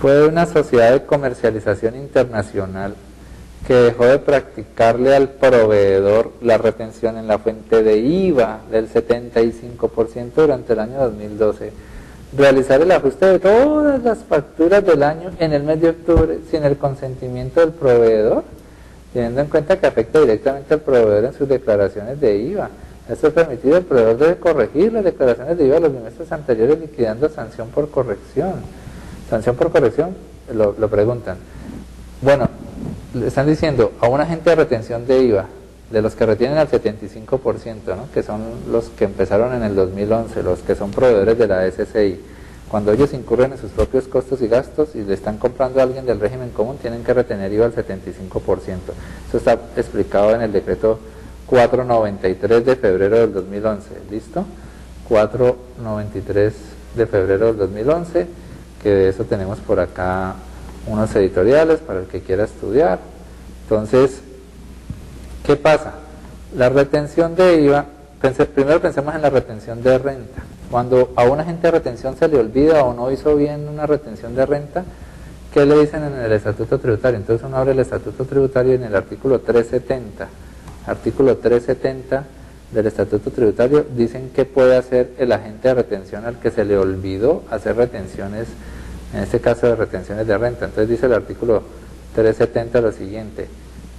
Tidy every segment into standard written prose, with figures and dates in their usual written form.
fue una sociedad de comercialización internacional que dejó de practicarle al proveedor la retención en la fuente de IVA del 75% durante el año 2012, realizar el ajuste de todas las facturas del año en el mes de octubre sin el consentimiento del proveedor, teniendo en cuenta que afecta directamente al proveedor en sus declaraciones de IVA. Esto permitido al proveedor debe corregir las declaraciones de IVA de los bimestres anteriores liquidando sanción por corrección. Sanción por corrección, lo preguntan. Bueno, le están diciendo a un agente de retención de IVA, de los que retienen al 75%, ¿no? Que son los que empezaron en el 2011, los que son proveedores de la SCI, cuando ellos incurren en sus propios costos y gastos y le están comprando a alguien del régimen común, tienen que retener IVA al 75%. Eso está explicado en el decreto 493 de febrero del 2011, ¿listo? 493 de febrero del 2011, que de eso tenemos por acá unos editoriales para el que quiera estudiar. Entonces, ¿qué pasa? La retención de IVA, primero pensemos en la retención de renta. Cuando a un agente de retención se le olvida o no hizo bien una retención de renta, ¿qué le dicen en el estatuto tributario? Entonces uno abre el estatuto tributario y en el artículo 370 del estatuto tributario dicen qué puede hacer el agente de retención al que se le olvidó hacer retenciones, en este caso de retenciones de renta. Entonces dice el artículo 370 lo siguiente: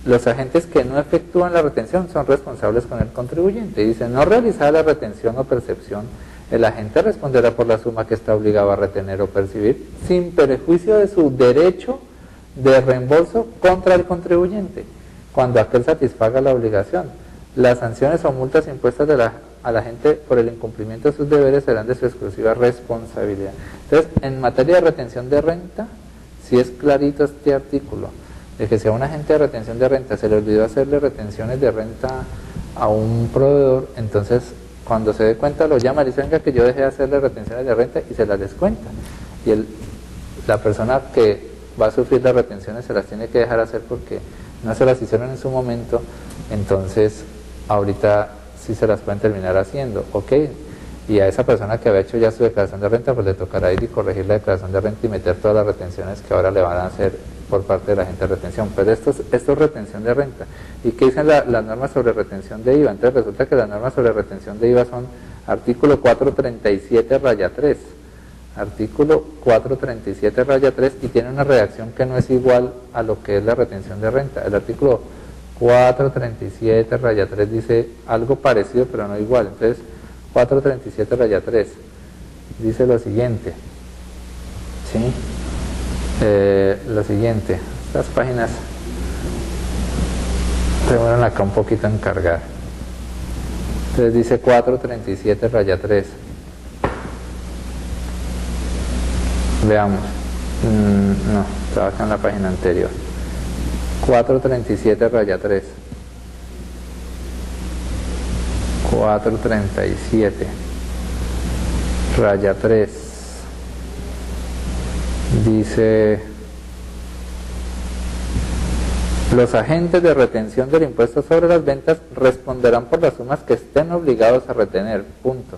los agentes que no efectúan la retención son responsables con el contribuyente. Y dice, no realizada la retención o percepción, el agente responderá por la suma que está obligado a retener o percibir, sin perjuicio de su derecho de reembolso contra el contribuyente, cuando aquel satisfaga la obligación. Las sanciones o multas impuestas a la agente por el incumplimiento de sus deberes serán de su exclusiva responsabilidad. Entonces, en materia de retención de renta, sí es clarito este artículo, de que si a un agente de retención de renta se le olvidó hacerle retenciones de renta a un proveedor, entonces cuando se dé cuenta lo llama y dice, venga que yo dejé de hacerle retenciones de renta, y se las descuenta. Y la persona que va a sufrir las retenciones se las tiene que dejar hacer porque no se las hicieron en su momento, entonces ahorita sí se las pueden terminar haciendo, ¿ok? Y a esa persona que había hecho ya su declaración de renta, pues le tocará ir y corregir la declaración de renta y meter todas las retenciones que ahora le van a hacer por parte de la agente de retención. Pero esto es retención de renta. ¿Y qué dicen las normas sobre retención de IVA? Entonces resulta que las normas sobre retención de IVA son artículo 437 raya 3, artículo 437 raya 3, y tiene una redacción que no es igual a lo que es la retención de renta. El artículo 437 raya 3 dice algo parecido pero no igual. Entonces 437 raya 3 dice lo siguiente, ¿sí? Lo siguiente, estas páginas demoran acá un poquito en cargar. Entonces dice 437 raya 3, veamos, no, estaba acá en la página anterior. 437 raya 3, 437 raya 3 dice: los agentes de retención del impuesto sobre las ventas responderán por las sumas que estén obligados a retener, punto.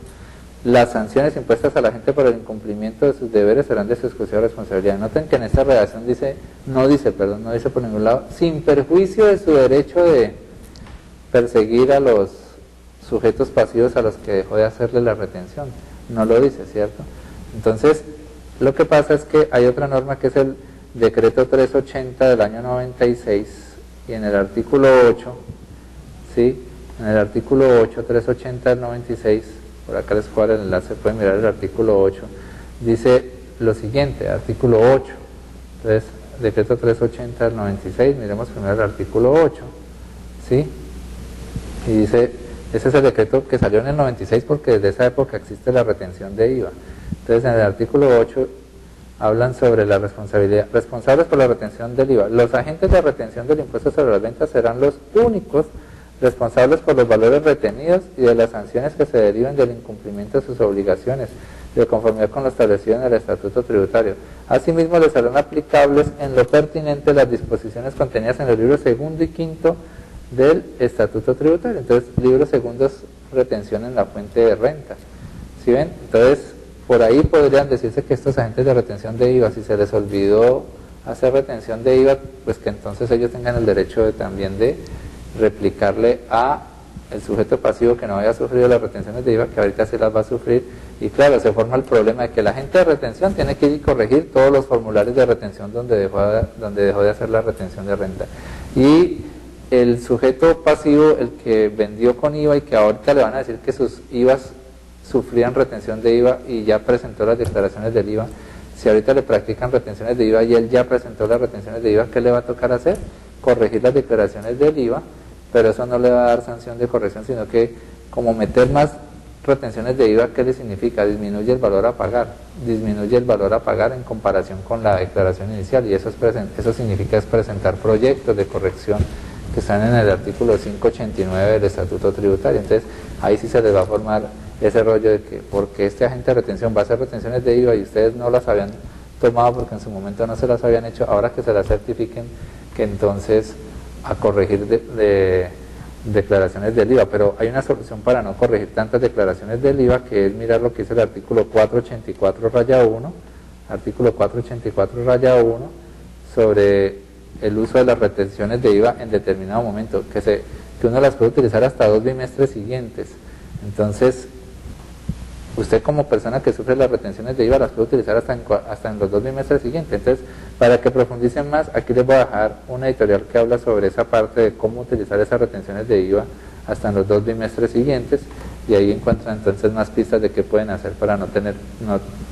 Las sanciones impuestas a la gente por el incumplimiento de sus deberes serán de su exclusiva responsabilidad. Noten que en esta redacción no dice por ningún lado, sin perjuicio de su derecho de perseguir a los sujetos pasivos a los que dejó de hacerle la retención. No lo dice, ¿cierto? Entonces, lo que pasa es que hay otra norma que es el decreto 380 del año 96, y en el artículo 8, ¿sí? En el artículo 8, 380 del 96, por acá les puedo dar el enlace, pueden mirar el artículo 8, dice lo siguiente, artículo 8, entonces, decreto 380 del 96, miremos primero el artículo 8, ¿sí? Y dice, ese es el decreto que salió en el 96 porque desde esa época existe la retención de IVA. Entonces, en el artículo 8 hablan sobre la responsabilidad, responsables por la retención del IVA. Los agentes de retención del impuesto sobre las ventas serán los únicos responsables por los valores retenidos y de las sanciones que se deriven del incumplimiento de sus obligaciones, de conformidad con lo establecido en el estatuto tributario. Asimismo, les serán aplicables en lo pertinente las disposiciones contenidas en el libro segundo y quinto del estatuto tributario. Entonces, libro segundo es retención en la fuente de renta. ¿Sí ven? Entonces, por ahí podrían decirse que estos agentes de retención de IVA, si se les olvidó hacer retención de IVA, pues que entonces ellos tengan el derecho también de replicarle a el sujeto pasivo que no haya sufrido las retenciones de IVA, que ahorita sí las va a sufrir, y claro, se forma el problema de que el agente de retención tiene que ir y corregir todos los formularios de retención donde dejó de hacer la retención de renta. Y el sujeto pasivo, el que vendió con IVA y que ahorita le van a decir que sus IVAs sufrían retención de IVA y ya presentó las declaraciones del IVA, si ahorita le practican retenciones de IVA y él ya presentó las retenciones de IVA, ¿qué le va a tocar hacer? Corregir las declaraciones del IVA, pero eso no le va a dar sanción de corrección, sino que como meter más retenciones de IVA, ¿qué le significa? Disminuye el valor a pagar, disminuye el valor a pagar en comparación con la declaración inicial, y eso significa es presentar proyectos de corrección que están en el artículo 589 del Estatuto Tributario. Entonces ahí sí se les va a formar ese rollo de que porque este agente de retención va a hacer retenciones de IVA y ustedes no las habían tomado porque en su momento no se las habían hecho, ahora que se las certifiquen, que entonces a corregir declaraciones del IVA. Pero hay una solución para no corregir tantas declaraciones del IVA, que es mirar lo que dice el artículo 484-1, artículo 484-1, sobre el uso de las retenciones de IVA en determinado momento, que uno las puede utilizar hasta 2 bimestres siguientes. Entonces, usted como persona que sufre las retenciones de IVA las puede utilizar hasta en los 2 bimestres siguientes. Entonces, para que profundicen más, aquí les voy a dejar una editorial que habla sobre esa parte de cómo utilizar esas retenciones de IVA hasta en los 2 bimestres siguientes, y ahí encuentran entonces más pistas de qué pueden hacer para no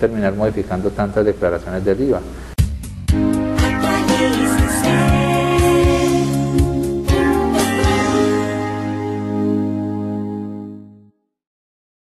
terminar modificando tantas declaraciones del IVA.